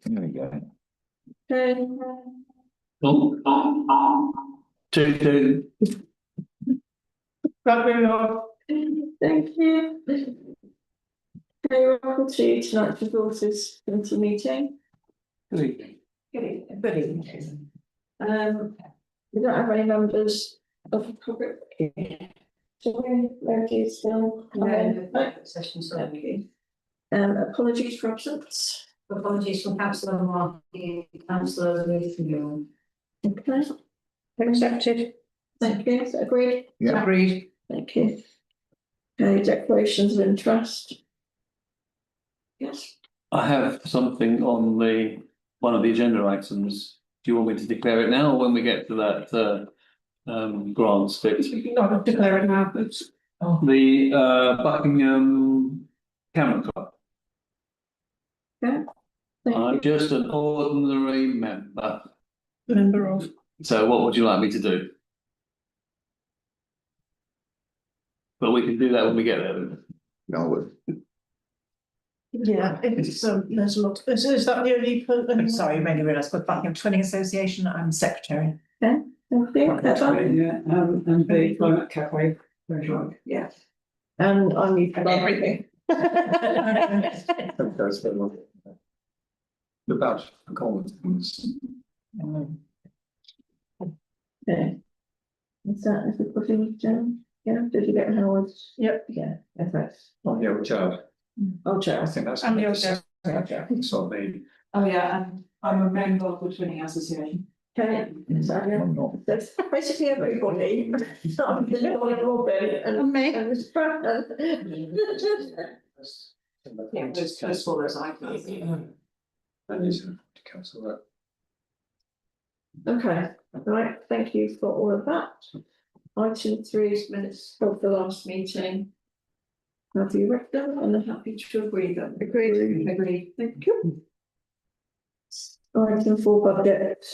There we go. Okay. Oh. Two. Thank you. Okay, welcome to tonight's resources committee meeting. Good evening. Good evening. We don't have any members of the public. So we're still. Session, so Apologies for absence. apologies from councillor Markey, councillor Ruth Young. Okay. Accepted. Thank you. Is that agreed? Yeah. Agreed. Thank you. Okay, declarations of interest. Yes. I have something on one of the agenda items. Do you want me to declare it now or when we get to that grants bit? Not declare it now, but. The Buckingham Camera Club. Okay. Thank I'm you. just an ordinary member. Member of. So what would you like me to do? But we can do that when we get there. No, Yeah, it's there's a lot. Is that the only? I'm sorry, you made me realise, but Buckingham Twinning Association, I'm secretary. Okay, thank you. Heather? Yeah, and the Climate Cafe, very right. Yeah. And I'm you for everything. about comments. Okay. Is that everybody down? Yeah, did you get Howard's? Yep. Yeah, that's. Oh, yeah, Richard. Oh, I Chair. think that's. And you're Chair. It's on me. Oh, yeah, and I'm a member of the Twinning Association. Okay, sorry. I'm not. That's basically everybody. I'm the only Robin and me. and Miss Brennan. Yeah, those first four as I can. That is to cancel that. Okay, right, thank you for all of that. Item 3 is minutes of the last meeting. Have you read them and I'm happy to agree them? Agreed. Thank you. Item 4 budget.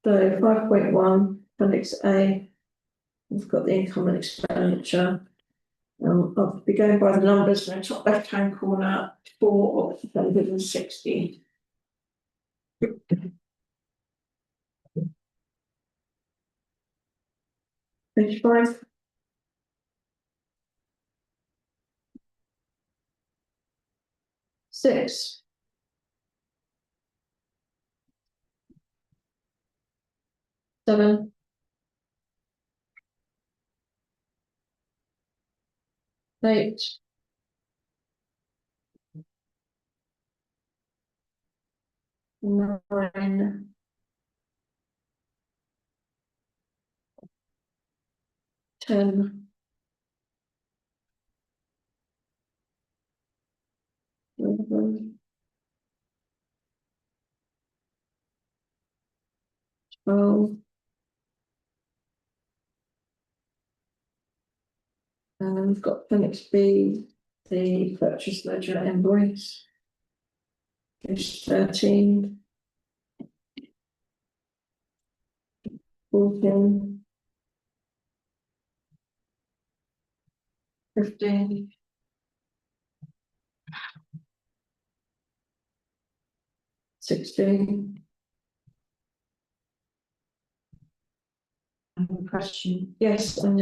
So 5.1, appendix A. We've got the income and expenditure. I'll be going by the numbers in the top left hand corner, 4 of 160. Page 5. Six. Seven. Eight. Nine. 10. 11. 12. And we've got appendix B, the purchase ledger invoice. Page 13. 14. 15. 16. I have a question. Yes, and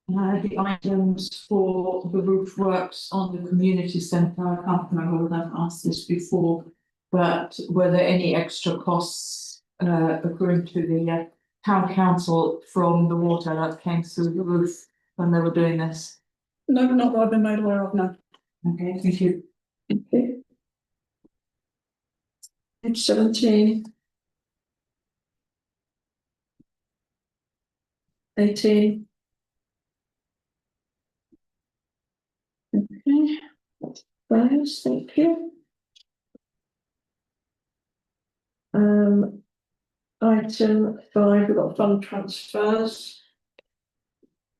The items for the roof works on the community centre, I can't remember whether I've asked this before, but were there any extra costs accruing to the town council from the water that came through the roof when they were doing this? No, not that I've been made aware of, no. Okay, thank you. okay. Page 17. 18. Okay. Those, thank you. Item 5, we've got fund transfers.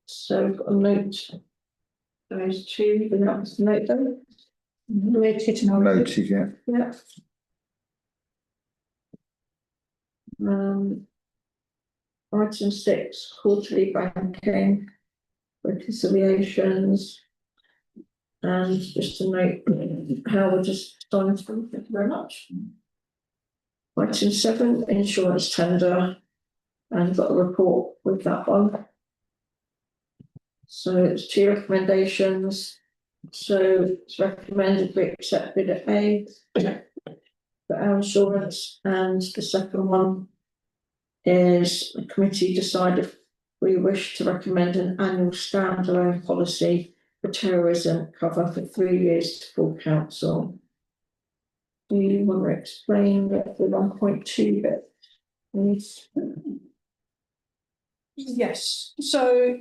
So we've got a note. Those two, the next note them. Related to Noted, yeah. yeah. Item 6, quarterly banking, reconciliations. And just to note how we're just starting to, thank you very much. Item 7, insurance tender, and you've got a report with that one. So it's 2 recommendations. So it's recommended we accept bid at A for our insurance, and the second one is the committee decided if we wish to recommend an annual standalone policy for terrorism cover for 3 years to full council. Do you want to explain the 1.2 bit, please? Yes, so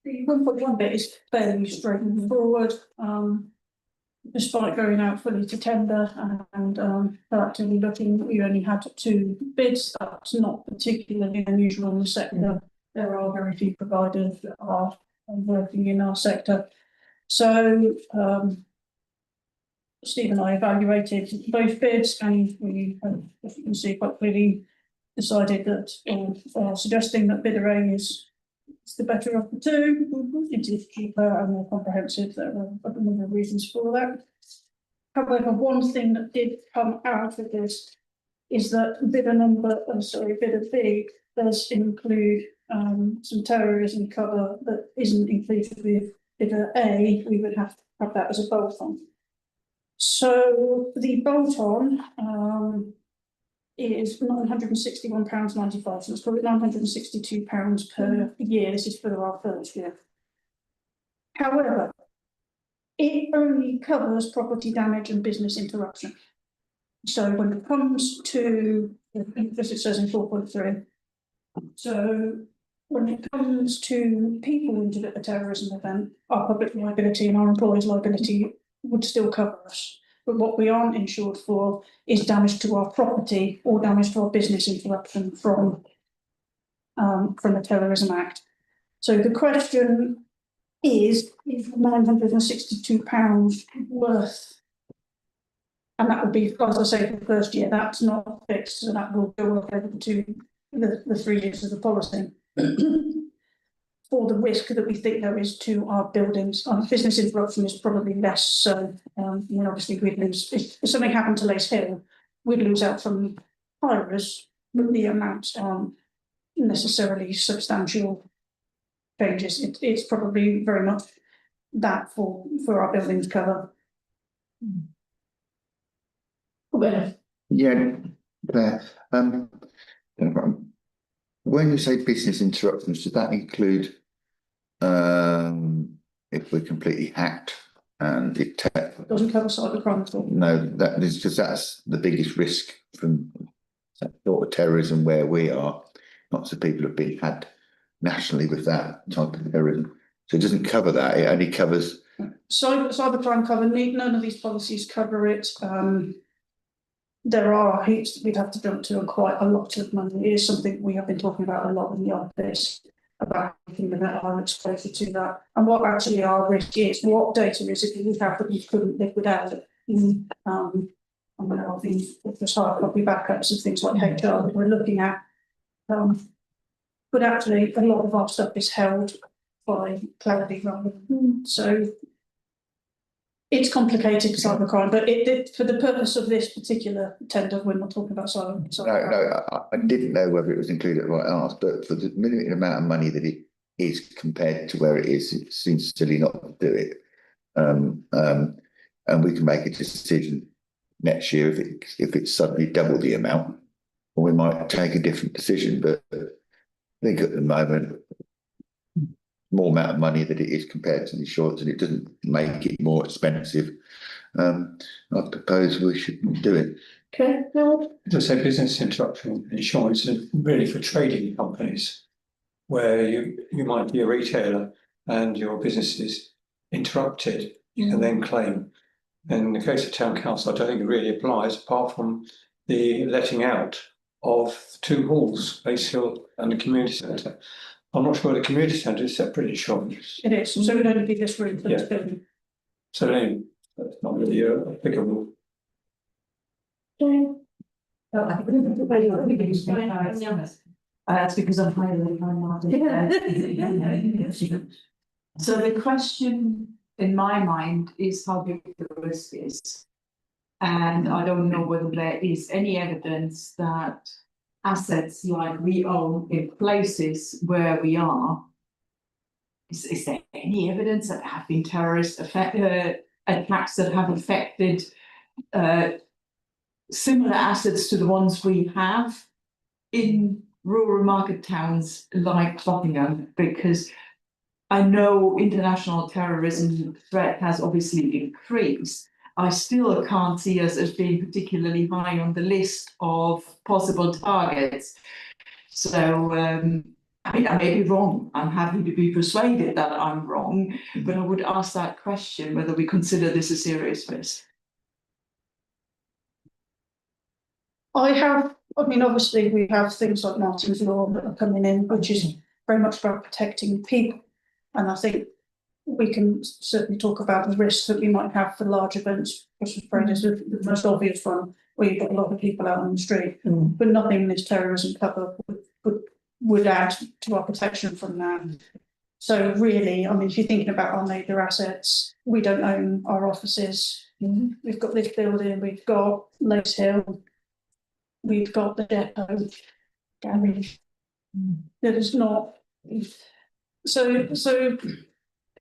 the 1.1 bit is fairly straightforward. Despite going out fully to tender and proactively looking, we only had 2 bids. That's not particularly unusual in the sector. There are very few providers that are working in our sector. So Steve and I evaluated both bids, and we, as you can see, quite clearly decided that, or suggesting that bidder A is the better of the 2. It is cheaper and more comprehensive. There are a number of reasons for that. However, one thing that did come out of this is that bidder B does include some terrorism cover that isn't included with bidder A. We would have to have that as a bolt-on. So the bolt-on is £961.95, so it's probably £962 per year. This is for our first year. However, it only covers property damage and business interruption. So when it comes to, as it says in 4.3, so when it comes to people injured at a terrorism event, our public liability and our employers' liability would still cover us. But what we aren't insured for is damage to our property or damage to our business interruption from a terrorism act. So the question is £962 worth, and that would be, as I say, for the first year. That's not fixed, so that will go up over the 3 years of the policy. For the risk that we think there is to our buildings. Our business interruption is probably less so. Obviously we'd lose, if something happened to Lace Hill, we'd lose out from hirers, but the amounts aren't necessarily substantial changes. It's probably very much that for our buildings cover. Yeah, Claire, when you say business interruptions, does that include if we're completely hacked and it doesn't cover cybercrime at all? No, that is because that's the biggest risk from sort of terrorism where we are. Lots of people have been had nationally with that type of terrorism. So it doesn't cover that, it only covers cybercrime cover. None of these policies cover it. There are hoops that we'd have to jump to, and quite a lot of money. It is something we have been talking about a lot in the office, about thinking about our exposure to that, and what actually our risk is. What data is it that we have that we couldn't live without it? I know these just hard copy backups and things like HR that we're looking at. But actually, a lot of our stuff is held by cloud rather. So it's complicated cybercrime, but for the purpose of this particular tender, we're not talking about cybercrime. No, I didn't know whether it was included right asked, but for the limited amount of money that it is compared to where it is, it seems silly not to do it. And we can make a decision next year if it's suddenly double the amount, or we might take a different decision. But I think at the moment, more amount of money that it is compared to the insurance, and it doesn't make it more expensive. I propose we should do it. Okay, Howard? As I say, business interruption insurance is really for trading companies, where you might be a retailer and your business is interrupted, you can then claim. In the case of town council, I don't think it really applies, apart from the letting out of 2 halls, Lace Hill and the community centre. I'm not sure the community centre is separate insurance. It is, so it would only be this room for this building. So then that's not really applicable. Jane? That's because I'm higher than So the question in my mind is how big the risk is. And I don't know whether there is any evidence that assets like we own in places where we are. Is there any evidence that there have been terrorist attacks that have affected similar assets to the ones we have in rural market towns like Buckingham? Because I know international terrorism threat has obviously increased. I still can't see us as being particularly high on the list of possible targets. So, I mean, I may be wrong. I'm happy to be persuaded that I'm wrong, but I would ask that question whether we consider this a serious risk. I mean, obviously, we have things like Martin's Law that are coming in, which is very much about protecting people. And I think we can certainly talk about the risks that we might have for large events. Christmas parade is the most obvious one, where you've got a lot of people out on the street, but nothing in this terrorism cover would add to our protection from that. So really, I mean, if you're thinking about our major assets, we don't own our offices. We've got this building, we've got Lace Hill, we've got the depot, garage. There is not. So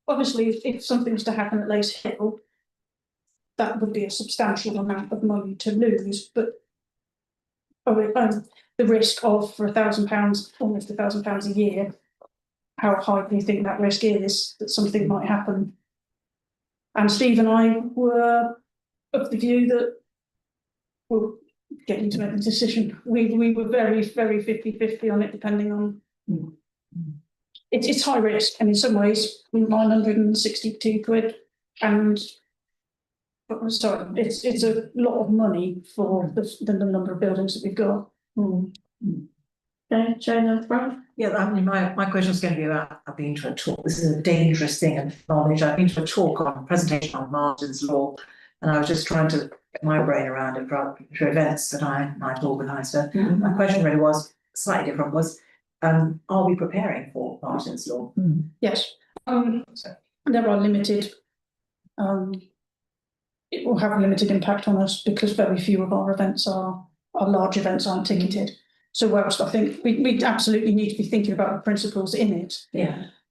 obviously, if something's to happen at Lace Hill, that would be a substantial amount of money to lose. But the risk of for £1,000, almost £1,000 a year, how high do you think that risk is that something might happen? And Steve and I were of the view that we're getting to make the decision. We were very, very 50-50 on it, depending on. It's high risk, and in some ways, 962 quid, and sorry, it's a lot of money for the number of buildings that we've got. Okay, Jane, Frank? Yeah, I mean, my question is going to be about, I've been to a talk, this is a dangerous thing and knowledge, I've been to a talk on a presentation on Martin's Law, and I was just trying to get my brain around it for events that I might organise. So my question really was, slightly different, was, are we preparing for Martin's Law? Yes, there are limited, it will have a limited impact on us because very few of our events our large events aren't ticketed. So whilst I think we absolutely need to be thinking about the principles in it,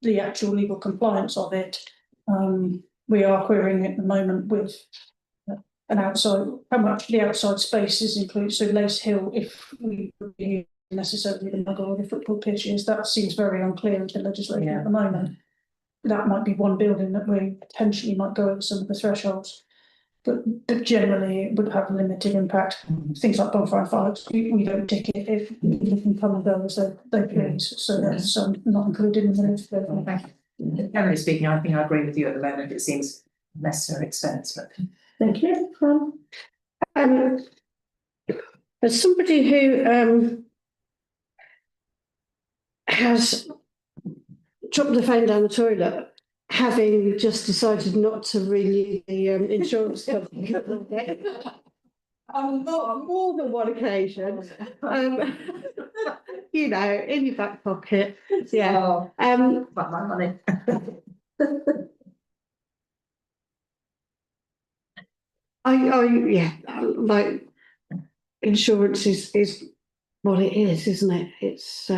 the actual legal compliance of it, we are querying it at the moment with an outside, how much the outside spaces include. So Lace Hill, if we necessarily the muggle or the football pitches, that seems very unclear in the legislation at the moment. That might be one building that we potentially might go over some of the thresholds. But generally it would have a limited impact. Things like bonfire and fireworks, we don't ticket if people can come and go as they please. So that's not included in the list. Thank you. Generally speaking, I think I agree with you at the moment. It seems necessary expense, but Thank you. As somebody who has dropped the phone down the toilet, having just decided not to renew the insurance company on more than one occasion, you know, in your back pocket, but my money. like insurance is what it is, isn't it? It's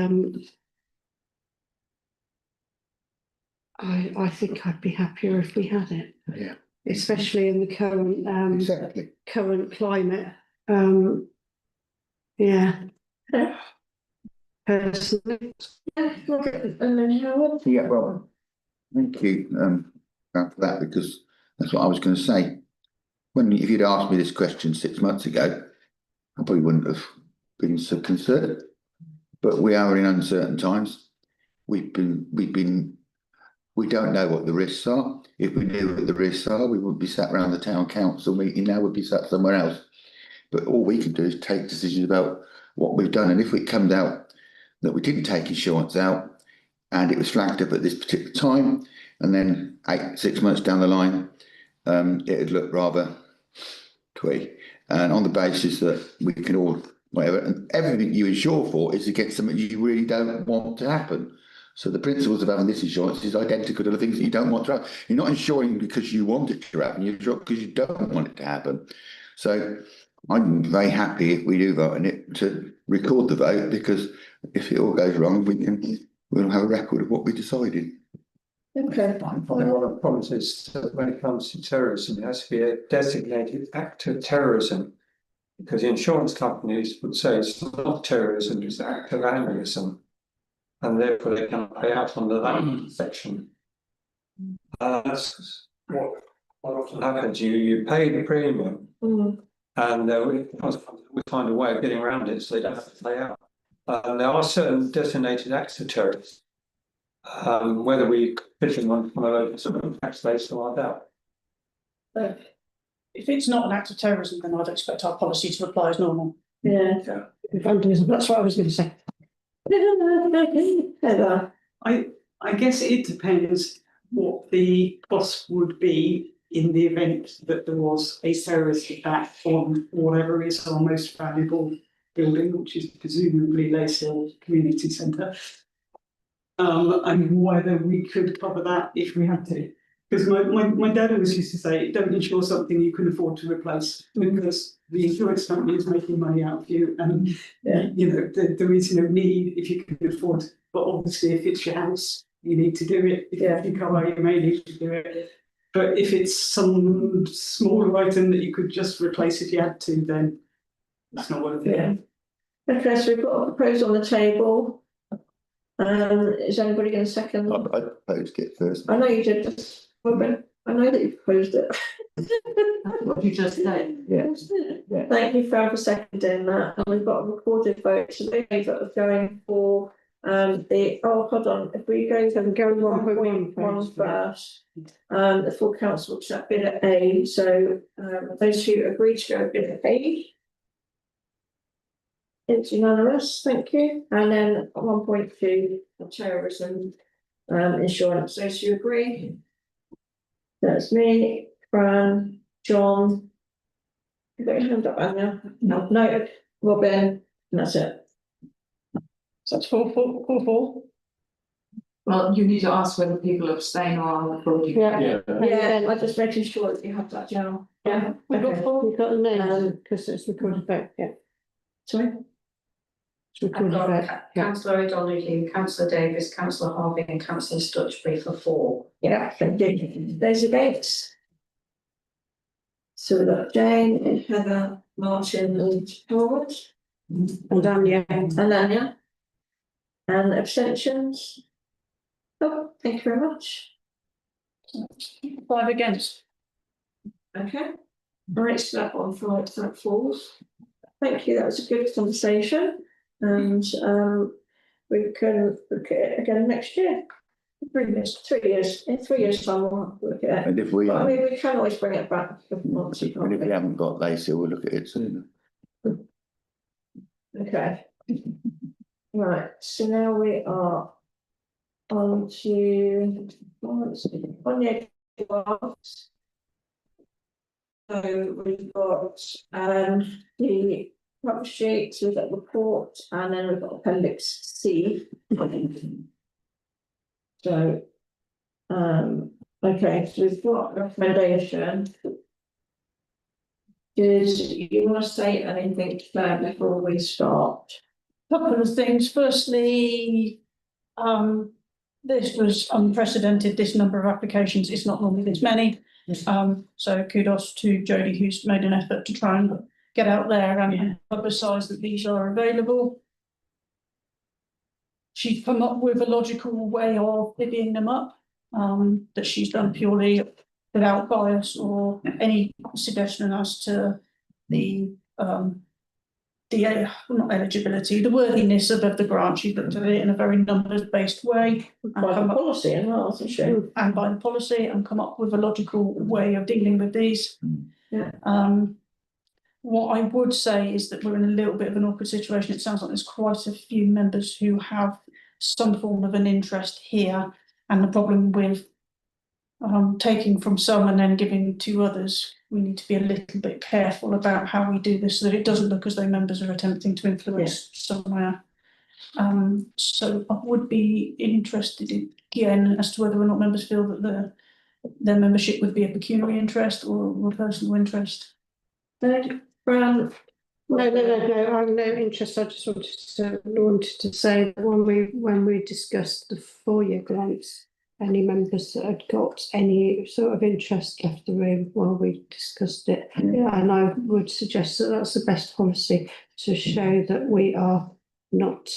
I think I'd be happier if we had it. Yeah. Especially in the current Exactly. current climate. Yeah. Personally. And then Howard? Yeah, well, thank you for that, because that's what I was going to say. If you'd asked me this question 6 months ago, I probably wouldn't have been so concerned. But we are in uncertain times. We don't know what the risks are. If we knew what the risks are, we wouldn't be sat around the town council meeting now, we'd be sat somewhere else. But all we can do is take decisions about what we've done. And if it comes out that we didn't take insurance out and it was flagged up at this particular time, and then 6 months down the line, it'd look rather twee. And on the basis that we can all, whatever, and everything you insure for is against something you really don't want to happen. So the principles of having this insurance is identical to the things that you don't want to happen. You're not insuring because you want it to happen, you're insuring because you don't want it to happen. So I'm very happy if we do vote on it to record the vote, because if it all goes wrong, we'll have a record of what we decided. Okay. I think one of the problems is that when it comes to terrorism, it has to be a designated act of terrorism. Because the insurance companies would say it's not terrorism, it's an act of vandalism. And therefore they can pay out under that section. That's what often happens. You pay the premium and we find a way of getting around it so they don't have to pay out. There are certain designated acts of terrorism. Whether we fit in one of those sort of tax base or like that. If it's not an act of terrorism, then I'd expect our policy to apply as normal. Yeah. Vandalism, that's what I was going to say. Heather. I guess it depends what the cost would be in the event that there was a terrorist attack on whatever is our most valuable building, which is presumably Lace Hill Community Centre. And whether we could cover that if we had to. Because my dad always used to say, don't insure something you can afford to replace, because the insurance company is making money out of you, and you know there is no need if you can afford. But obviously, if it's your house, you need to do it. If you cover, you may need to do it. But if it's some smaller item that you could just replace if you had to, then it's not worth it. Yeah. Okay, so we've got a proposal on the table. Is anybody going to second? I proposed it first. I know you did, Robin. I know that you proposed it. What you just said. Yes. Thank you, Fran, for seconding that. And we've got a recorded vote today that was going for hold on. If we go to go 1.1 first, the full council accept bid at A. So those who agree to go bid at A. It's unanimous, thank you. And then 1.2, terrorism insurance. Those who agree. That's me, Fran, John. You got your hand up, Anya? No, Robin, and that's it. So that's 4-4. Well, you need to ask whether people abstain or are voting. Yeah, I'm just making sure that you have that down. Yeah, We've got 4. We've got the names because it's recorded vote. Yeah. Sorry. I've got Councillor O'Donoghue, Councillor Davis, Councillor Harvey and Councillor Stutchbury for 4. Yeah, thank you. Those against? So we've got Jane, Heather, Martin and Howard. And Anya. And abstentions? Oh, thank you very much. 5 against. Okay. Right, so that one falls. Thank you, that was a good conversation. And we can look at it again next year. 3 years. In 3 years' time, we'll have to look at it. And if we, But, I mean, we can always bring it back if we want to. and if we haven't got Lace Hill, we'll look at it sooner. Okay. Right, so now we are on to on the drafts. So we've got the cover sheet, so we've got report, and then we've got appendix C. So okay, so we've got recommendation. Did you want to say anything there before we start? Couple of things. Firstly, this was unprecedented, this number of applications. It's not normally this many. So kudos to Jodie, who's made an effort to try and get out there and publicise that these are available. She's come up with a logical way of divvying them up, that she's done purely without bias or any suggestion as to the not eligibility, the worthiness of the grant. She's looked at it in a very numbers-based way. By the policy as well, hasn't she? And by the policy, and come up with a logical way of dealing with these. Yeah. What I would say is that we're in a little bit of an awkward situation. It sounds like there's quite a few members who have some form of an interest here, and the problem with taking from some and then giving to others, we need to be a little bit careful about how we do this so that it doesn't look as though members are attempting to influence somewhere. So I would be interested again as to whether or not members feel that their membership would be a pecuniary interest or a personal interest. Fran? No, I have no interest. I just wanted to say that when we discussed the 4-year grants, any members that had got any sort of interest left the room while we discussed it. Yeah. And I would suggest that that's the best policy to show that we are not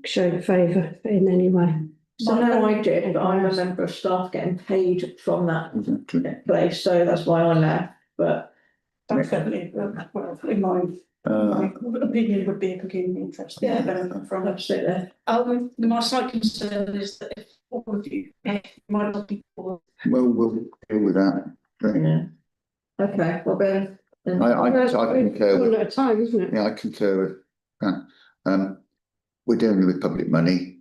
showing favour in any way. So no, I did, but I'm a member of staff getting paid from that place, so that's why I left, but. Definitely, well, in my opinion would be a peculiar interest. From Absolutely. my slight concern is that if all of you might not be. Well, we'll deal with that. Yeah. Okay, well then. I concur. One at a time, isn't it? Yeah, I concur with that. We're dealing with public money.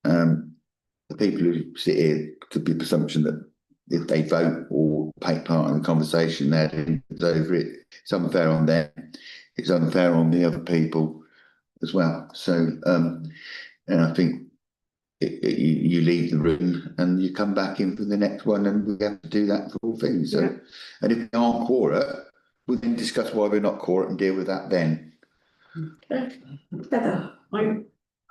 The people who sit here could be presumption that if they vote or take part in the conversation, they're over it. It's unfair on them. It's unfair on the other people as well. So, and I think you leave the room and you come back in for the next one, and we have to do that for all things. So, yeah. And if we aren't quorate, we'll then discuss why we're not quorate and deal with that then. Okay.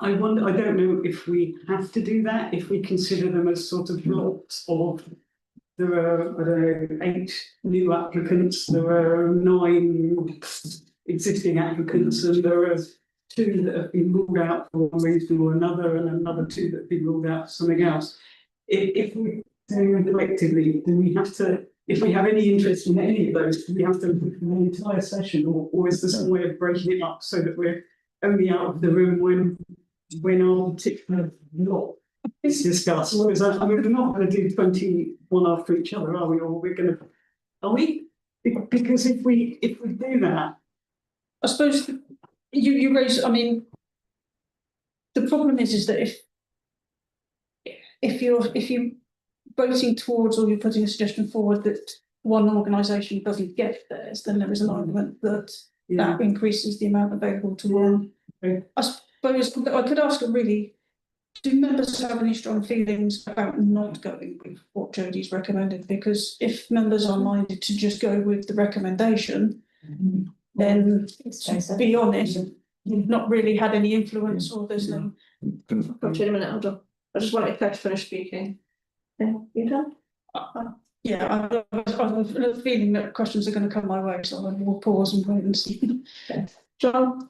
I wonder, I don't know if we have to do that, if we consider them as sort of blocks of, there are, I don't know, 8 new applicants, there are 9 existing applicants, and there are 2 that have been ruled out for one reason or another, and another 2 that have been ruled out for something else. If we do it collectively, do we have to, if we have any interest in any of those, do we have to look at the entire session, or is there some way of breaking it up so that we're only out of the room when our particular lot is discussed? Because I mean, we're not going to do 21 after each other, are we? Or we're going to, are we? Because if we do that, I suppose you raise. I mean, the problem is that if you're voting towards, or you're putting a suggestion forward that one organisation doesn't get theirs, then there is an argument that that increases the amount available to one. Okay. I suppose I could ask really, do members have any strong feelings about not going with what Jodie's recommended? Because if members are minded to just go with the recommendation, then to be honest, you've not really had any influence, or there's no. Got you in a minute, hold on. I just wanted Claire to finish speaking. Yeah, you done? Yeah, I've a feeling that questions are going to come my way, so I will pause and wait and see. Okay. John?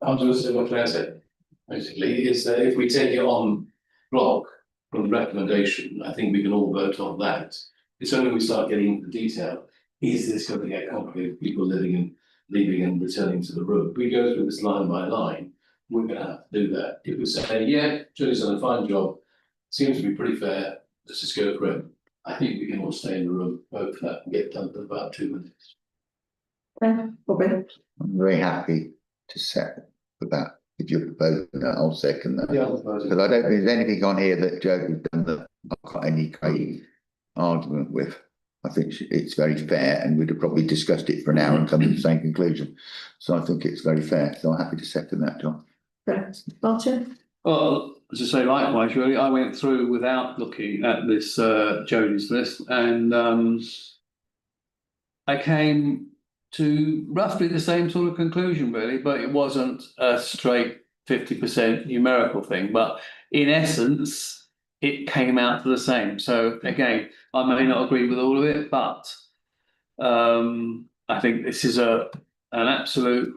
I'll do what Claire said, basically, is that if we take it on block from the recommendation, I think we can all vote on that. It's only when we start getting into the detail, is this going to get complicated, people living and leaving and returning to the room? If we go through this line by line, we're going to have to do that. If we say, yeah, Julie's done a fine job, seems to be pretty fair, let's just go for it. I think we can all stay in the room, vote for that and get done in about 2 minutes. Robin? I'm very happy to set for that. If you're proposing that, I'll second that. Yeah, because I don't think there's anything on here that Jodie's done that I've got any great argument with. I think it's very fair, and we'd have probably discussed it for an hour and come to the same conclusion. So I think it's very fair. So I'm happy to second that, John. Martin? Well, to say likewise, really, I went through without looking at this Jodie's list, and I came to roughly the same sort of conclusion, really, but it wasn't a straight 50% numerical thing. But in essence, it came out to the same. So again, I may not agree with all of it, but I think this is an absolute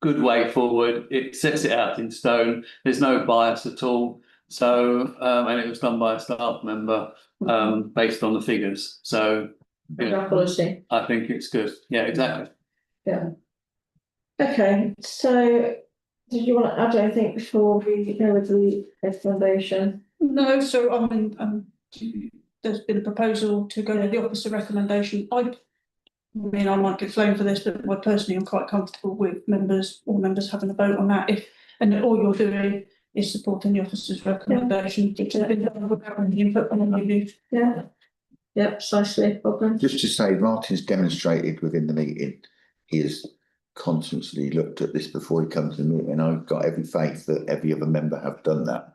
good way forward. It sets it out in stone. There's no bias at all. So, and it was done by a staff member based on the figures. So, Policy. I think it's good. Yeah, exactly. Yeah. Okay, so did you want to add anything before we go with the recommendation? No, so I mean, there's been a proposal to go with the opposite recommendation. I mean, I might get flown for this, but I personally am quite comfortable with all members having a vote on that. And all you're doing is supporting the officer's recommendation, which has been done without any input on any of you. Yeah. Yeah, precisely. Problem. Just to say, Martin's demonstrated within the meeting, he has constantly looked at this before he comes to the meeting, and I've got every faith that every other member have done that.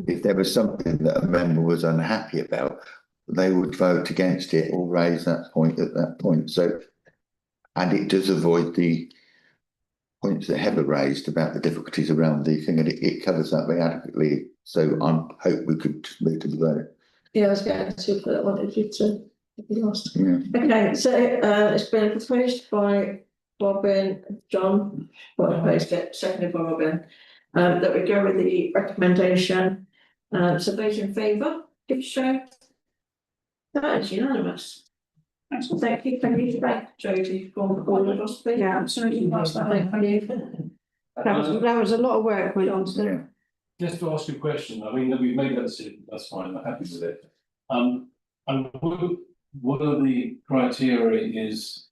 If there was something that a member was unhappy about, they would vote against it or raise that point at that point. So And it does avoid the points that Heather raised about the difficulties around the thing, and it covers that very adequately. So I hope we could move to the vote. Yeah, I was going to, but I wanted you to be lost. Yeah. Okay, so it's been proposed by Robin, John, seconded by Robin, that we go with the recommendation. So those in favour, give a show. That is unanimous. Excellent, thank you. Can you thank Jodie for all of us, please? Yeah, absolutely. Thank you. That was a lot of work went on to. Yeah. Just to ask you a question, I mean, we've made that decision, that's fine, I'm happy with it. And one of the criteria is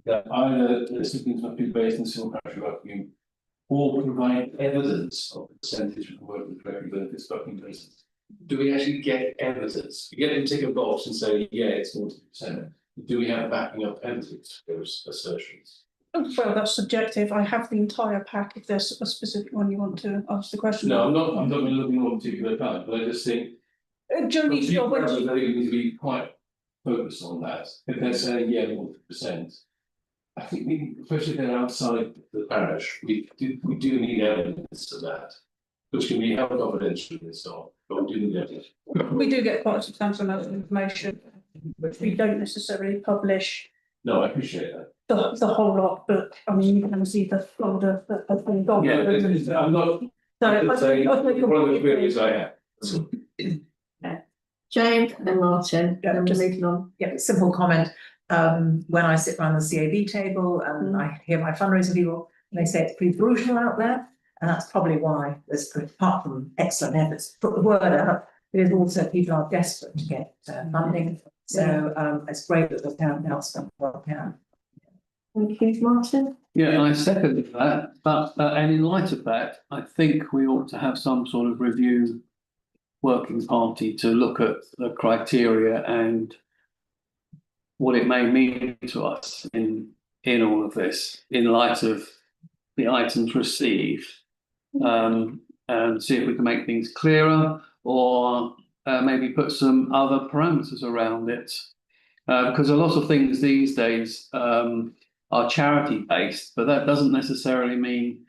that either the recipients must be based in civil parish of Buckingham or provide evidence of the percentage of the work with directly benefits Buckingham residents. Do we actually get evidence? We get them to tick a box and say, yeah, it's 40%. Do we have backing up evidence for those assertions? Well, that's subjective. I have the entire pack if there's a specific one you want to ask the question. No, I'm not looking at one particular kind, but I just think Jodie, I think we need to be quite focused on that. If they're saying, yeah, 40%, I think we, especially if they're outside the parish, we do need evidence of that, which can be held confidential and so on, but we do need evidence. we do get quite a substantial amount of information, which we don't necessarily publish No, I appreciate that. the whole lot, but I mean, you can see the folder that has been gone. Yeah, I'm not saying one of the queries I have. James and Martin, Yeah, and we're just- moving on. Yeah, simple comment. When I sit around the CAB table and I hear my fundraising people, they say it's pretty brutal out there. And that's probably why there's, apart from excellent efforts, to put the word out, there's also people are desperate to get funding. So it's great that the town council done what it can. Thank you, Martin. Yeah, I second that, but and in light of that, I think we ought to have some sort of review working party to look at the criteria and what it may mean to us in all of this, in light of the items received, and see if we can make things clearer or maybe put some other parameters around it, because a lot of things these days are charity based, but that doesn't necessarily mean,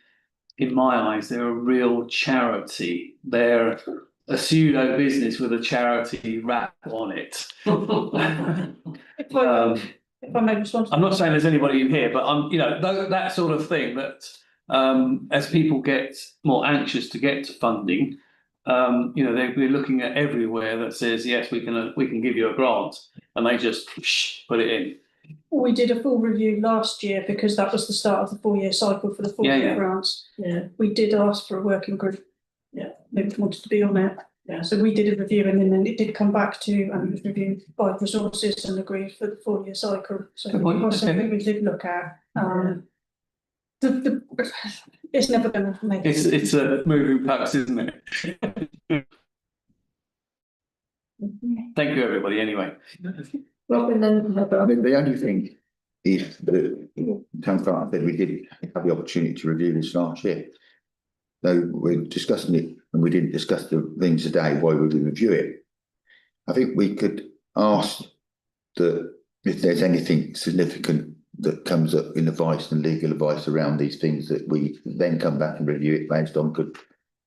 in my eyes, they're a real charity. They're a pseudo business with a charity wrap on it. If I may respond. I'm not saying there's anybody in here, but I'm, that sort of thing that as people get more anxious to get to funding, they're looking at everywhere that says, yes, we can give you a grant, and they just put it in. We did a full review last year because that was the start of the 4-year cycle for the 4-year grants. Yeah. We did ask for a working group. Yeah. They wanted to be on it. Yeah. So we did a review and then it did come back to, and it was reviewed by resources and agreed for the 4-year cycle. So Good point. it was something we did look at. It's never going to make it. It's a moving parts, isn't it? Thank you, everybody, anyway. Robin, then I mean, the only thing is that town clerk said we did have the opportunity to review this last year. So we're discussing it, and we didn't discuss the things today. Why would we review it? I think we could ask that if there's anything significant that comes up in advice and legal advice around these things, that we then come back and review it based on good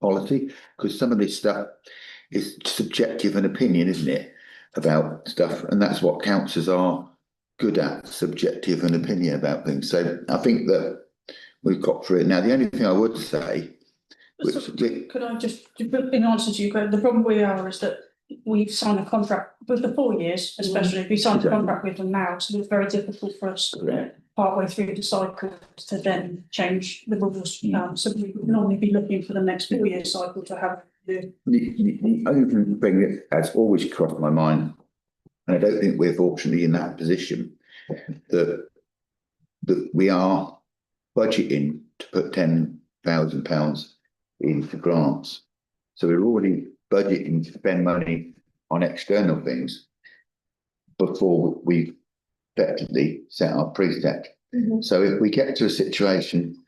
policy, because some of this stuff is subjective and opinion, isn't it, about stuff, and that's what councillors are good at, subjective and opinion about things. So I think that we've got through it. Now, the only thing I would say, Could I just, in answer to your question, the problem we are is that we've signed a contract with the 4 years, especially we signed a contract with them now, so it's very difficult for us partway through the cycle to then change the rules. So we would normally be looking for the next 4-year cycle to have the only thing that has always crossed my mind, and I don't think we're fortunately in that position, that we are budgeting to put £10,000 into grants. So we're already budgeting to spend money on external things before we effectively set our precept. So if we get to a situation,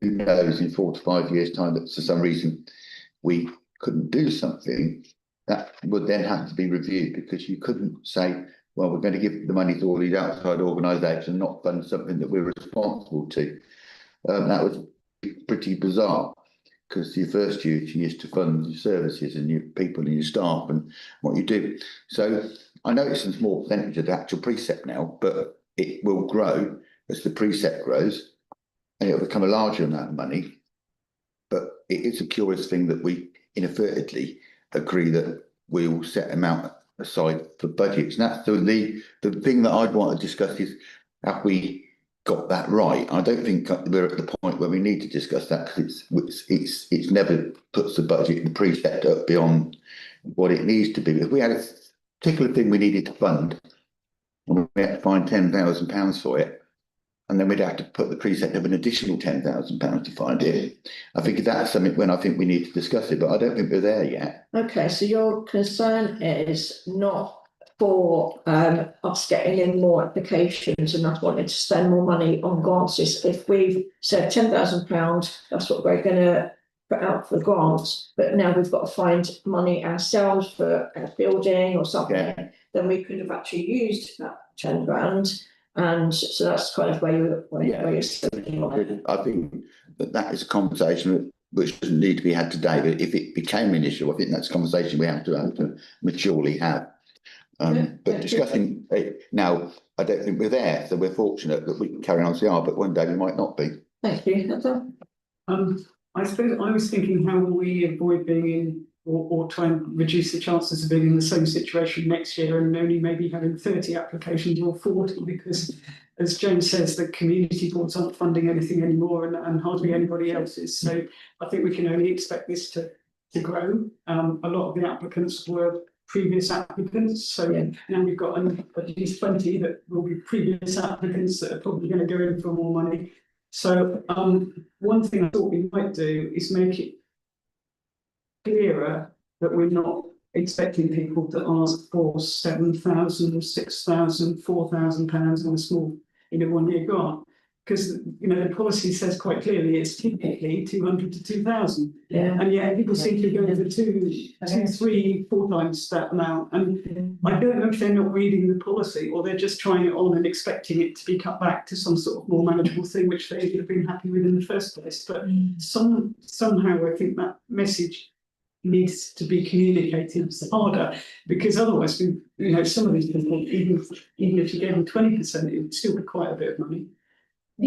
who knows, in 4 to 5 years' time, that for some reason we couldn't do something, that would then have to be reviewed, because you couldn't say well, we're going to give the money to all these outside organisations and not fund something that we're responsible to. That was pretty bizarre, because your first duty is to fund your services and your people and your staff and what you do. So I know it's a small percentage of the actual precept now, but it will grow as the precept grows, and it'll become a larger amount of money. But it is a curious thing that we inadvertently agree that we will set amount aside for budgets. And that's the thing that I'd want to discuss is, have we got that right? I don't think we're at the point where we need to discuss that, because it's never puts the budget, the precept up beyond what it needs to be. If we had a particular thing we needed to fund, and we had to find £10,000 for it, and then we'd have to put the precept of an additional £10,000 to find it. I think that's something when I think we need to discuss it, but I don't think we're there yet. Okay, so your concern is not for us getting in more applications and us wanting to spend more money on grants. If we've said £10,000, that's what we're going to put out for grants, but now we've got to find money ourselves for a building or something, then we could have actually used that 10 grand. And so that's kind of where you're sitting on it. I think that is a conversation which doesn't need to be had today, but if it became an issue, I think that's a conversation we have to maturely have. But discussing it now, I don't think we're there, so we're fortunate that we can carry on as we are, but one day we might not be. Thank you. I suppose I was thinking, how will we avoid being in, or try and reduce the chances of being in the same situation next year and only maybe having 30 applications or 40, because as James says, the community boards aren't funding anything anymore, and hardly anybody else is. So I think we can only expect this to grow. A lot of the applicants were previous applicants, so now we've got at least 20 that will be previous applicants that are probably going to go in for more money. So one thing I thought we might do is make it clearer that we're not expecting people to ask for 7,000 or 6,000, 4,000 pounds in a 1 year grant, because the policy says quite clearly it's typically 200 to 2,000, and yet people seem to go for two, 3, 4 times that amount. And I don't know if they're not reading the policy, or they're just trying it on and expecting it to be cut back to some sort of more manageable thing, which they would have been happy with in the first place. But somehow I think that message needs to be communicated harder, because otherwise, some of these people, even if you gave them 20%, it would still be quite a bit of money. I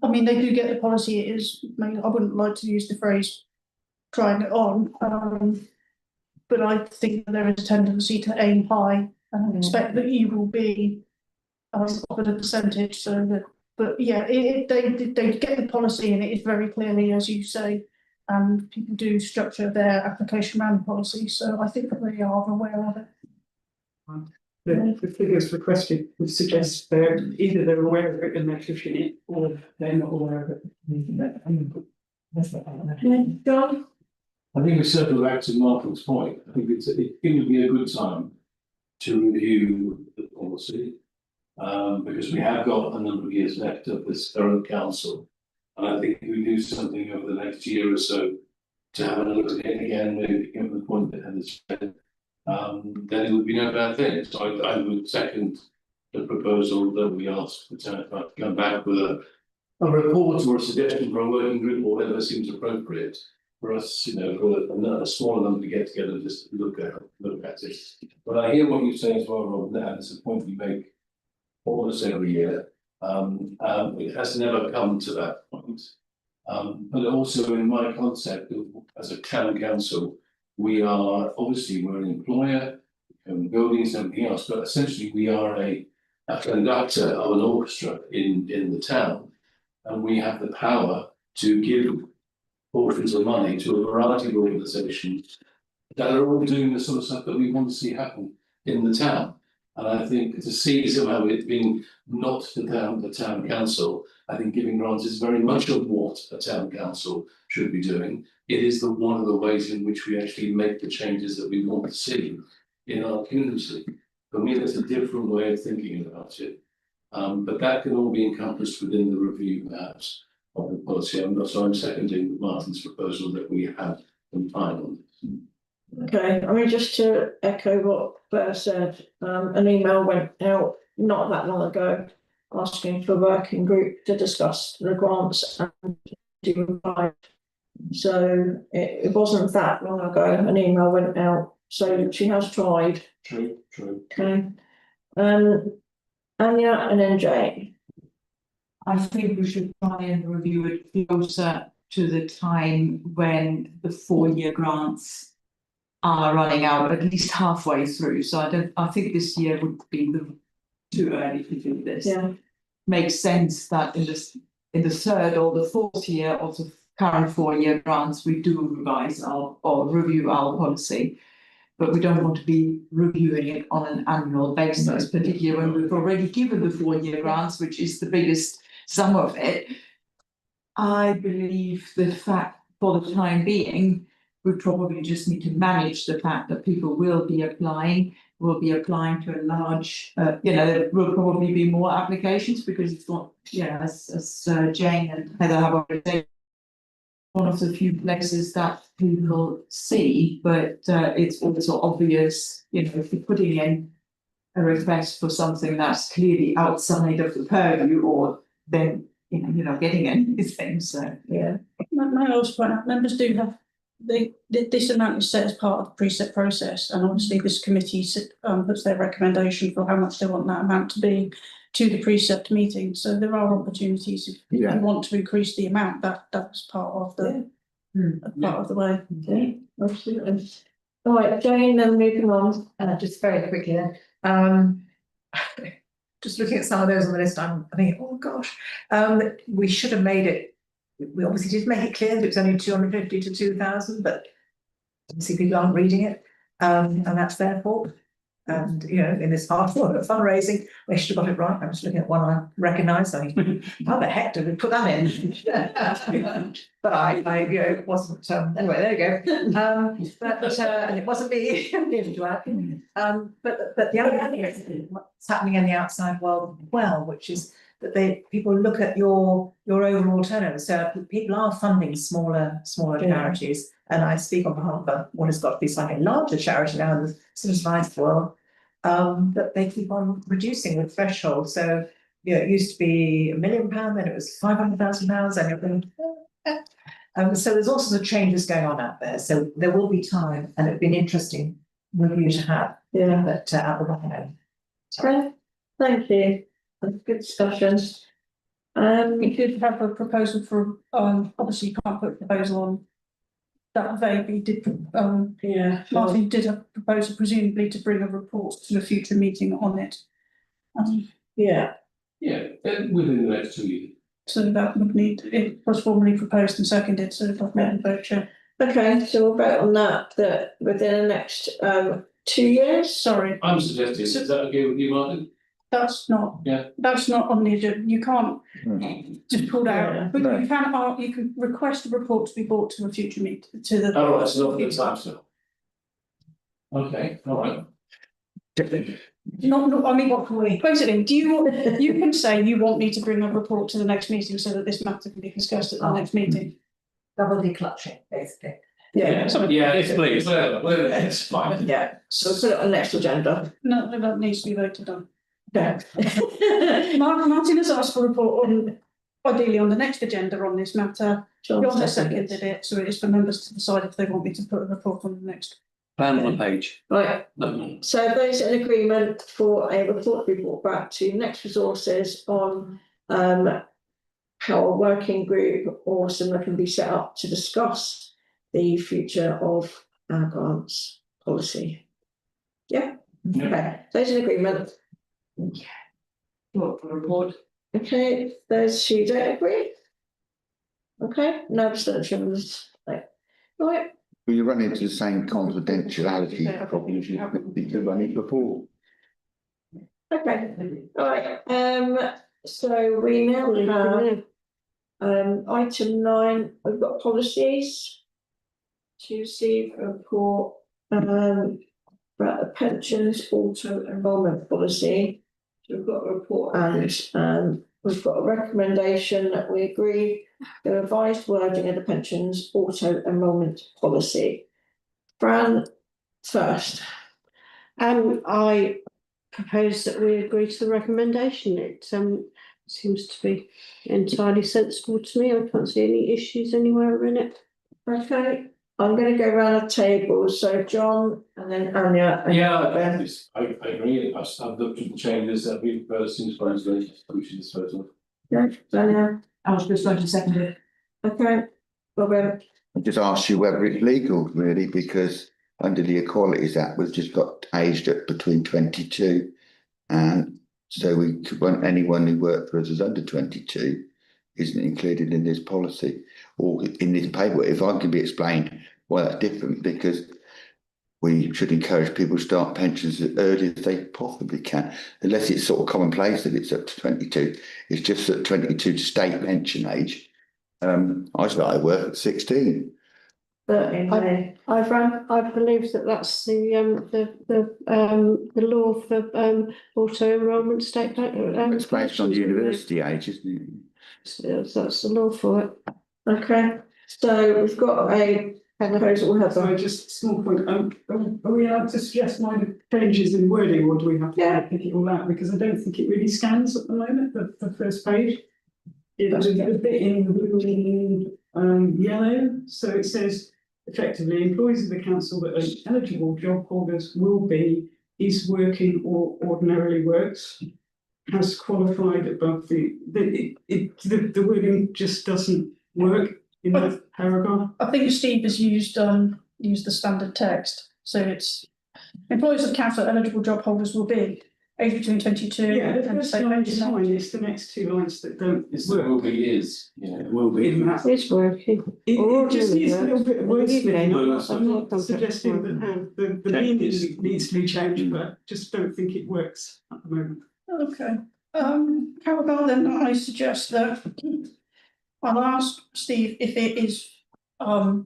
mean, they do get the policy. It is, I wouldn't like to use the phrase trying it on, but I think that there is a tendency to aim high and expect that you will be offered a percentage. So that, but yeah, they get the policy, and it is very clearly, as you say, and people do structure their application around the policy. So I think that they are aware of it. The figures for question would suggest they're aware of it and they're pushing it, or they're not aware of it. John? I think we circle back to Martin's point. I think it would be a good time to review the policy, because we have got a number of years left of this current council. And I think if we do something over the next year or so to have a look at it again, maybe get the point that Heather's said, then it would be no bad thing. So I would second the proposal that we ask the town to come back with a report or a suggestion for a working group or whatever seems appropriate for us, for a smaller number to get together and just look at it. But I hear what you say as well, Rob, and it's a point you make almost every year. It has never come to that point. But also in my concept as a town council, we're an employer, buildings and everything else, but essentially we are a conductor of an orchestra in the town, and we have the power to give portions of money to a variety of organisations that are all doing the sort of stuff that we want to see happen in the town. And I think to see somehow it being not the town council, I think giving grants is very much of what a town council should be doing. It is one of the ways in which we actually make the changes that we want to see in our community. For me, that's a different way of thinking about it. But that can all be encompassed within the review, perhaps, of the policy. I'm seconding Martin's proposal that we have some time on this. Okay, I mean, just to echo what Claire said, an email went out not that long ago asking for a working group to discuss the grants and do reply. So it wasn't that long ago, an email went out, so she has tried. True. Okay. Anya and then Jane. I think we should try and review it closer to the time when the 4-year grants are running out, at least halfway through. So I think this year would be too early to do this. Yeah. Makes sense that in the 3rd or the 4th year of the current 4-year grants, we do revise or review our policy. But we don't want to be reviewing it on an annual basis, particularly when we've already given the 4-year grants, which is the biggest sum of it. I believe the fact for the time being, we probably just need to manage the fact that people will be applying to a large, there will probably be more applications because it's not, as Jane and Heather have already said, one of the few places that people see, but it's also obvious, if you're putting in a request for something that's clearly outside of the purview, or then you're not getting anything. So yeah. May I also point out, members do have this amount is set as part of the preset process, and obviously this committee puts their recommendation for how much they want that amount to be to the precept meeting. So there are opportunities if you want to increase the amount. That's part of the part of the way. Okay, absolutely. All right, Jane, then moving on. Just very quickly then, just looking at some of those on the list, I'm thinking, oh gosh, we should have made it. We obviously did make it clear that it's only 250 to 2,000, but obviously people aren't reading it, and that's their fault. And in this hard work of fundraising, we should have got it right. I'm just looking at one I recognise. I mean, how the heck did we put that in? But it wasn't. Anyway, there you go. And it wasn't me. But the other thing is what's happening in the outside world as well, which is that people look at your overall turnover. So people are funding smaller charities, and I speak on behalf of what has got to be slightly larger charity now in the civilised world. That they keep on reducing the threshold. So it used to be £1 million, then it was £500,000, and everything. So there's all sorts of changes going on out there. So there will be time, and it'd be an interesting review to have. Yeah. But at the back end. Okay, thank you. That's good discussion. We did have a proposal for obviously you can't put a proposal on that vaguely did Martin did have a proposal presumably to bring a report to a future meeting on it. Yeah, within the next 2 years. So that would need, it was formally proposed and seconded, so I've made a vote, Chair. Okay, so we'll vote on that within the next 2 years. Sorry. I'm suggesting, is that okay with you, Martin? That's not. Yeah. That's not on the agenda. You can't just pull that out. But No. you can request a report to be brought to a future meeting to the. Oh, right, so not the time still. Okay, all right. Not, I mean, what can we, basically, you can say you want me to bring a report to the next meeting so that this matter can be discussed at the next meeting. Double declutching, basically. Yes, please. Whatever, it's fine. Yeah, so put it on the next agenda. No, that needs to be voted on. Okay. Martin has asked for a report on, ideally on the next agenda on this matter. John has seconded it, so it is for members to decide if they want me to put a report on the next. Plan on the page. Right, No. so those in agreement for a report to be brought back to Next Resources on how a working group or similar can be set up to discuss the future of our grants policy. Yeah, okay, those in agreement. Report. Okay, those who don't agree. Okay, no abstentions. Right. Well, you run into the same confidentiality problems you run into before. Okay, all right, so we now have item 9, we've got policies to receive a report about the pensions auto enrolment policy. So we've got a report and we've got a recommendation that we agree the revised wording of the pensions auto enrolment policy. Fran, first? I propose that we agree to the recommendation. It seems to be entirely sensible to me. I can't see any issues anywhere in it. Okay, I'm going to go around the table. So John and then Anya. And Yeah, Ben. I agree. I've looked at the changes that we've proposed since resolution, which is disposed of. Okay, Anya. I was just going to second it. Okay, Robin. I just ask you whether it's legal, really, because under the Equalities Act, we've just got aged at between 22. And so we could want anyone who worked for us as under 22 isn't included in this policy or in this paper. If I can be explained why that's different, because we should encourage people to start pensions as early as they possibly can, unless it's sort of commonplace that it's up to 22. It's just at 22 to state pension age. I started work at 16. I believe that that's the law for auto enrolment state. It's based on university age, isn't it? So that's the law for it. Okay, so we've got a proposal. So just a small point, are we allowed to suggest minor changes in wording, or do we have to pick it all out? Because I don't think it really scans at the moment, the first page. It's a bit in blue and yellow, so it says effectively employees of the council that are eligible job holders will be, is working or ordinarily works, has qualified above the wording just doesn't work in that paragraph. I think Steve has used the standard text, so it's employees of the council eligible job holders will be aged between 22 Yeah, the and first say line is 29. fine, it's the next two lines that don't It's work. will be is, yeah, it will be. In that. It's working. It just needs a little bit of wordsmithing. I'm No, not suggesting that the meaning needs to be changed, but I just don't think it works at the moment. Okay, how about then I suggest that I'll ask Steve if it is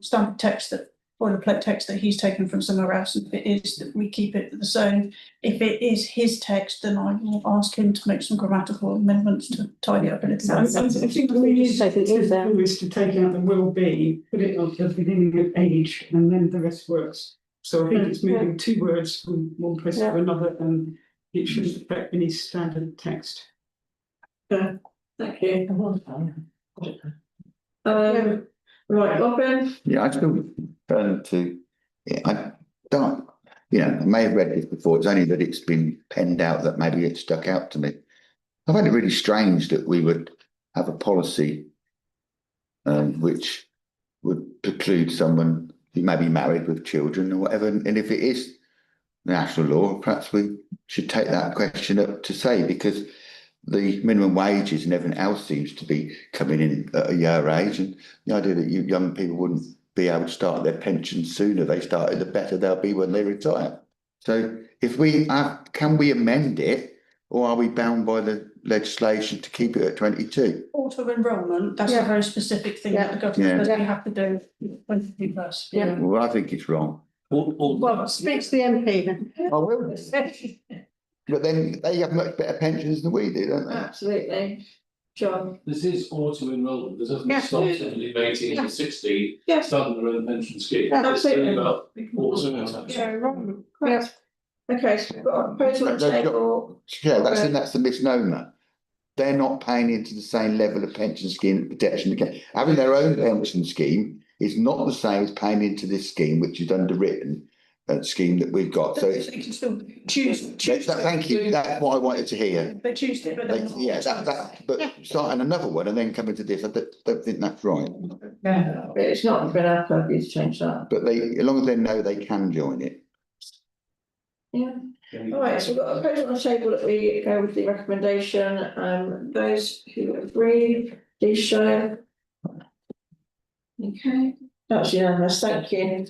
standard text, that boilerplate text that he's taken from somewhere else, and if it is, that we keep it the same. If it is his text, then I will ask him to make some grammatical amendments to tidy up a little I bit. think we need to take out the will be, put it at the beginning of age, and then the rest works. So I think it's moving two words from one place to another, and it shouldn't affect any standard text. Okay, thank you. Right, Robin. Yeah, I still turn to. I don't. I may have read this before. It's only that it's been penned out that maybe it stuck out to me. I find it really strange that we would have a policy which would preclude someone who may be married with children or whatever. And if it is national law, perhaps we should take that question up to say, because the minimum wages and everything else seems to be coming in at a young age, and the idea that young people wouldn't be able to start their pension sooner they started, the better they'll be when they retire. So if can we amend it, or are we bound by the legislation to keep it at 22? Auto enrolment, that's a very specific thing that the government says we have to do 22 plus. Yeah. Well, I think it's wrong. Well, speak to the MP then. I will. But then they have much better pensions than we do, don't they? Absolutely. John. This is auto enrolment. This doesn't Yeah. stop somebody from 18 to 60 Yeah. starting their own pension scheme. Yeah, It's only absolutely. about auto enrolment. Correct. Okay, so we've got a proposal on the table. Yeah, that's the misnomer. They're not paying into the same level of pension scheme protection again. Having their own pension scheme is not the same as paying into this scheme, which is underwritten scheme that we've got. So They can still choose. thank you. That's what I wanted to hear. They choose it, but But starting another one and then coming to this, I don't think that's right. Yeah, but it's not been our purview to change that. But as long as they know they can join it. Yeah. All right, so we've got a proposal on the table that we go with the recommendation. Those who agree, please show. Okay, that's unanimous, thank you.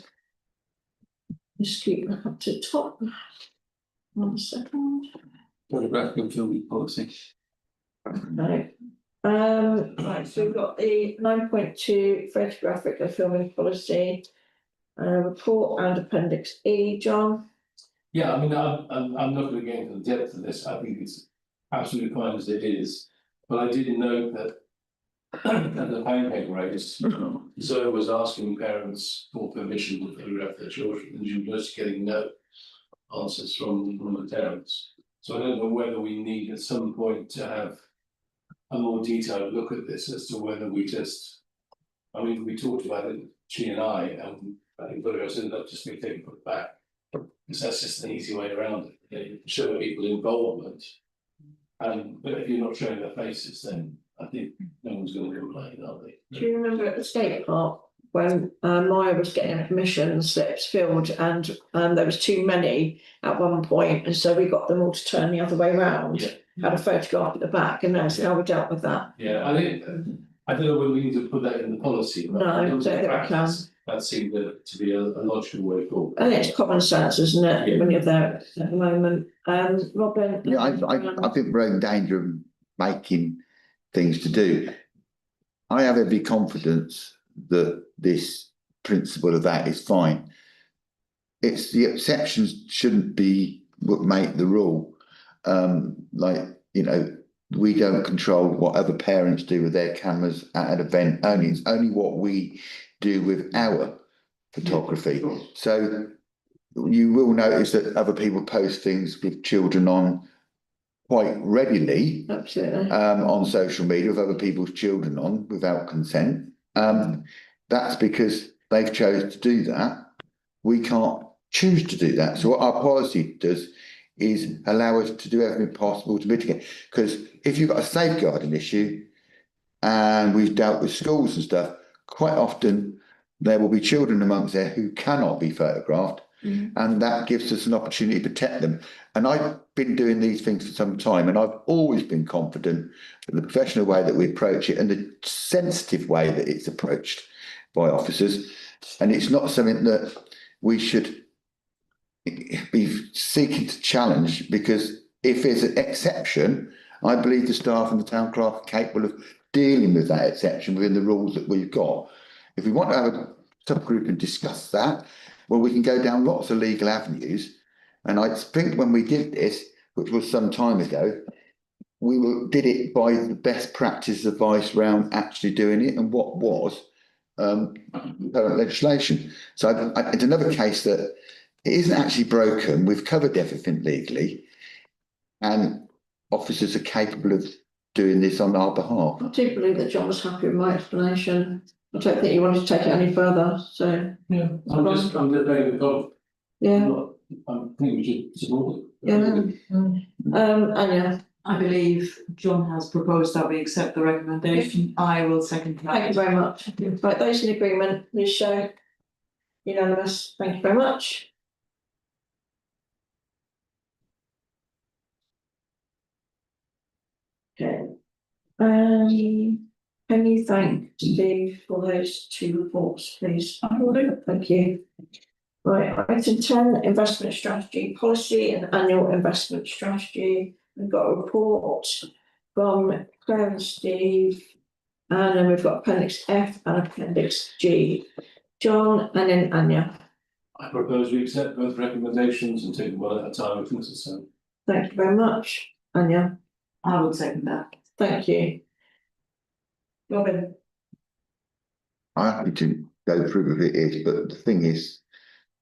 Just keep back up to the top. 1 second. Photographic and filming policy. Right. Right, so we've got the 9.2 photographic and filming policy report and appendix E, John. Yeah, I mean, I'm not going to get into the depth of this. I think it's absolutely fine as it is. But I did note that the pancake race, Zoe was asking parents for permission to photograph their children, and she was getting no answers from the parents. So I don't know whether we need at some point to have a more detailed look at this as to whether we just, I mean, we talked about it, she and I think photographs ended up just being taken put back. Because that's just an easy way around it. You show people involvement. But if you're not showing their faces, then I think no one's going to complain, are they? Do you remember at the skate park when Maya was getting permission slips filled and there was too many at one point, and so we got them all to turn the other way round, had a photograph at the back, and that's how we dealt with that. Yeah, I think I don't know whether we need to put that in the policy. But No, I don't think we can. That seemed to be a logical way forward. I think it's common sense, isn't it, Yeah. when you're there at the moment. Robin? Yeah, I think we're in danger of making things to do. I have every confidence that this principle of that is fine. It's the exceptions shouldn't be what make the rule. We don't control what other parents do with their cameras at an event. It's only what we do with our photography. Sure. So you will notice that other people post things with children on quite readily. Absolutely. On social media with other people's children on without consent. That's because they've chosen to do that. We can't choose to do that. So what our policy does is allow us to do everything possible to mitigate. Because if you've got a safeguarding issue, and we've dealt with schools and stuff, quite often there will be children amongst there who cannot be photographed. And that gives us an opportunity to protect them. And I've been doing these things for some time, and I've always been confident in the professional way that we approach it and the sensitive way that it's approached by officers. And it's not something that we should be seeking to challenge, because if there's an exception, I believe the staff and the town clerk are capable of dealing with that exception within the rules that we've got. If we want to have a subgroup and discuss that, well, we can go down lots of legal avenues. And I think when we did this, which was some time ago, did it by the best practice advice around actually doing it and what was current legislation. So it's another case that it isn't actually broken. We've covered everything legally, and officers are capable of doing this on our behalf. I do believe that John was happy with my explanation. I don't think he wanted to take it any further, so. Yeah, I'm just very good. Yeah. I think we should support it. Yeah. Anya, I believe John has proposed that we accept the recommendation. I will second that. thank you very much. Right, those in agreement, please show. Unanimous, thank you very much. Okay. Can you thank Steve for those two reports, please? I will do. Thank you. Right, item 10, investment strategy policy and annual investment strategy. We've got a report from Claire and Steve, and then we've got appendix F and appendix G. John and then Anya. I propose we accept both recommendations and take them one at a time if necessary. Thank you very much, Anya. I will second that. Thank you. Robin. I'm happy to go through with it, but the thing is,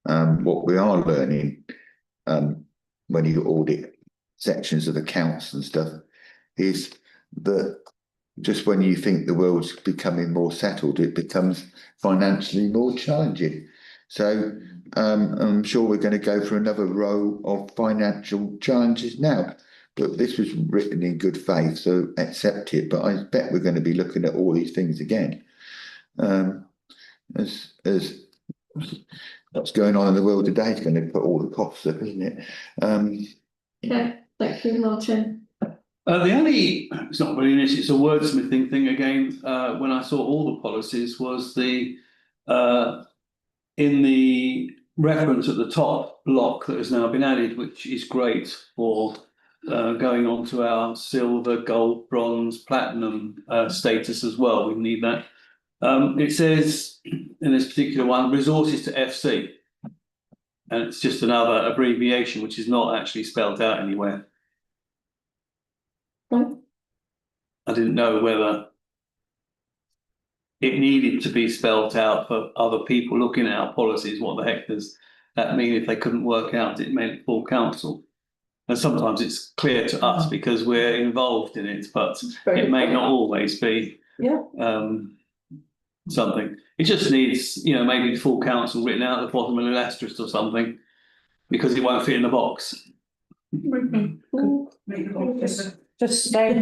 what we are learning when you audit sections of accounts and stuff is that just when you think the world's becoming more settled, it becomes financially more challenging. So I'm sure we're going to go for another row of financial challenges now. But this was written in good faith, so accept it. But I bet we're going to be looking at all these things again. As what's going on in the world today is going to put all the costs up, isn't it? Okay, thank you, Martin. It's not really an issue, it's a wordsmithing thing again. When I saw all the policies was in the reference at the top block that has now been added, which is great for going on to our silver, gold, bronze, platinum status as well. We need that. It says in this particular one, resources to FC. And it's just another abbreviation, which is not actually spelled out anywhere. Okay. I didn't know whether it needed to be spelt out for other people looking at our policies. What the heck does that mean if they couldn't work out it meant full council? And sometimes it's clear to us because we're involved in it, but it may not always be. Yeah. Something. It just needs, you know, maybe the full council written out at the bottom of an asterisk or something, because it won't fit in the box. Just say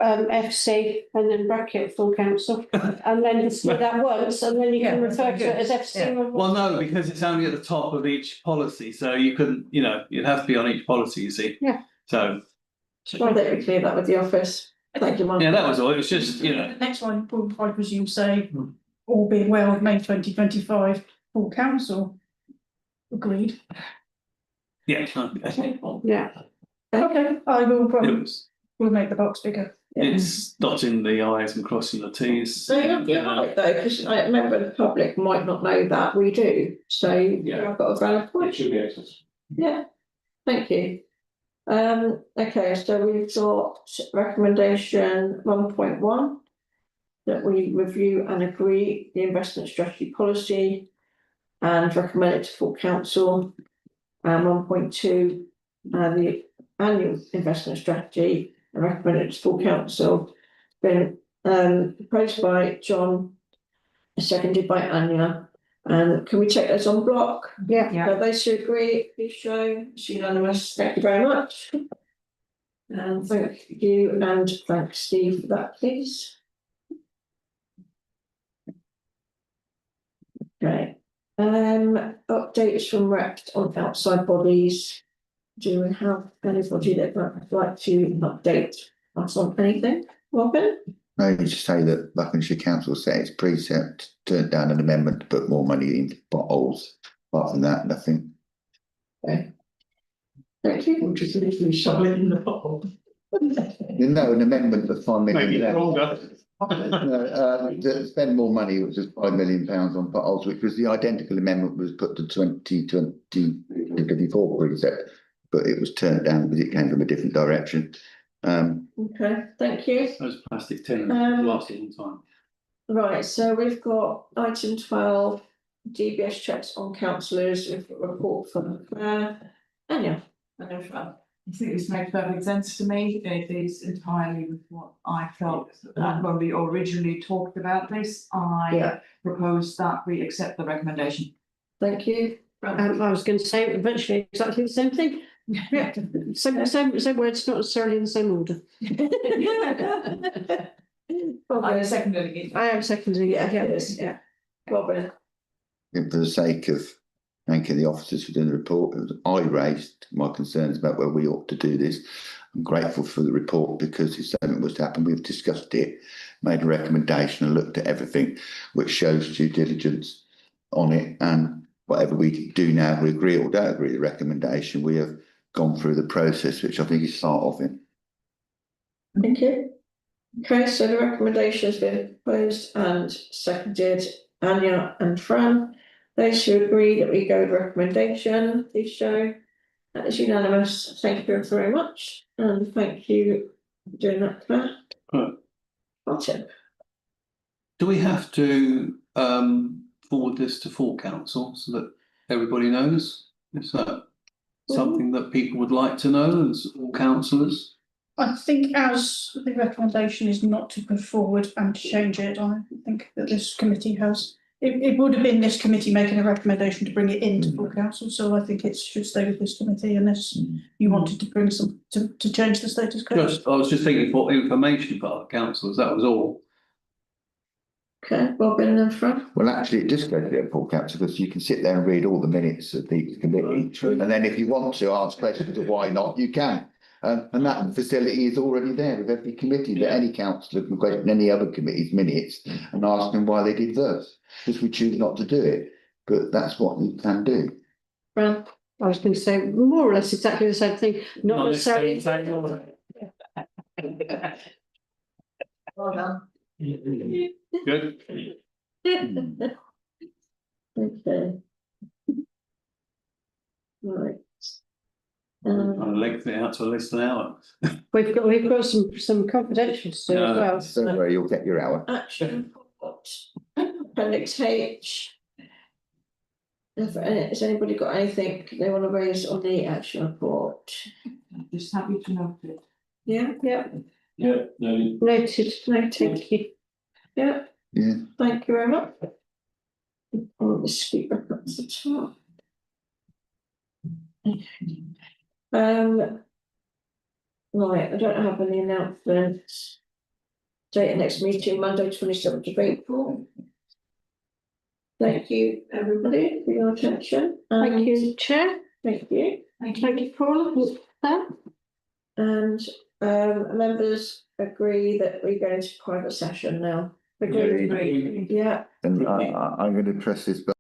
FC and then bracket full council, and then just do that once, and then you can refer to it as FC. Well, no, because it's only at the top of each policy, so you couldn't, you know, you'd have to be on each policy, you see. Yeah. So. Well, let me clear that with the office. Thank you, Mark. Yeah, that was all. It was just, you know. The next one, I presume, say, all being well, May 2025, full council. Agreed. Yeah. Okay. Yeah. Okay, I will It probably, was, we'll make the box bigger. it's dotting the i's and crossing the t's. So you're right though, because I remember the public might not know that, we do, so Yeah. I've got a valid It point. should be excellent. Yeah, thank you. Okay, so we've got recommendation 1.1. That we review and agree the investment strategy policy and recommend it to full council. And 1.2, the annual investment strategy and recommend it to full council. Been proposed by John, seconded by Anya. And can we take those on block? Yeah. So those who agree, please show. It's unanimous. Thank you very much. And thank you, and thanks Steve for that, please. Okay. Updates from RECT on outside bodies. Do we have anybody that would like to update us on anything? Robin? No, you just say that Buckinghamshire Council set its precept, turned down an amendment to put more money into potholes. Apart from that, nothing. Okay. Thank you. We'll just literally shovel it in the bottle. No, an amendment for £5 Make it million. stronger. To spend more money, which was £5 million on potholes, which was the identical amendment was put to 2024 precept, but it was turned down because it came from a different direction. Okay, thank you. Those plastic tins last a long time. Right, so we've got item 12, DBS checks on councillors. We've got a report from Claire. Anya. I think this makes perfect sense to me. It is entirely with what I felt when we originally talked about this. I propose that we accept the recommendation. Thank you. I was going to say virtually exactly the same thing. Yeah, same words, not necessarily in the same order. I'm seconding it. I am seconding it. Yeah. Robin. For the sake of thanking the officers for doing the report, I raised my concerns about where we ought to do this. I'm grateful for the report because if something was to happen, we've discussed it, made a recommendation and looked at everything, which shows due diligence on it. And whatever we do now, we agree or don't agree with the recommendation, we have gone through the process, which I think is start off in. Thank you. Okay, so the recommendation has been proposed and seconded. Anya and Fran. Those who agree that we go with recommendation, please show. That is unanimous. Thank you very much. And thank you for doing that, Claire. Martin. Do we have to forward this to full council so that everybody knows? Is that something that people would like to know as all councillors? I think as the recommendation is not to put forward and to change it, I think that this committee has, it would have been this committee making a recommendation to bring it into full council, so I think it should stay with this committee unless you wanted to bring some, to change the status quo. I was just thinking for information for our councillors, that was all. Okay, Robin and Fran. Well, actually, it just goes to the full council because you can sit there and read all the minutes of the committee. And then if you want to ask questions of why not, you can. And that facility is already there with every committee that any councillor can question any other committee's minutes and ask them why they did this. Because we choose not to do it, but that's what you can do. Fran. I was going to say more or less exactly the same thing, not necessarily. Well done. Good. Okay. Right. I'll lengthen it out to at least an hour. We've got some confidentials to do as well. So where you'll get your hour. Action Appendix H. Has anybody got anything they want to raise on the action report? Just happy to note it. Yeah, Yeah, no, Noted, thank you. yeah, Yeah. thank you very much. Oh, the speaker at the top. Right, I don't have any announcements. Date of next meeting, Monday, 27th of April. Thank you, everybody, for your attention. Thank you, Chair. Thank you. Thank you, Paula. And members agree that we go into private session now. Agreed. Yeah. And I'm going to press this button.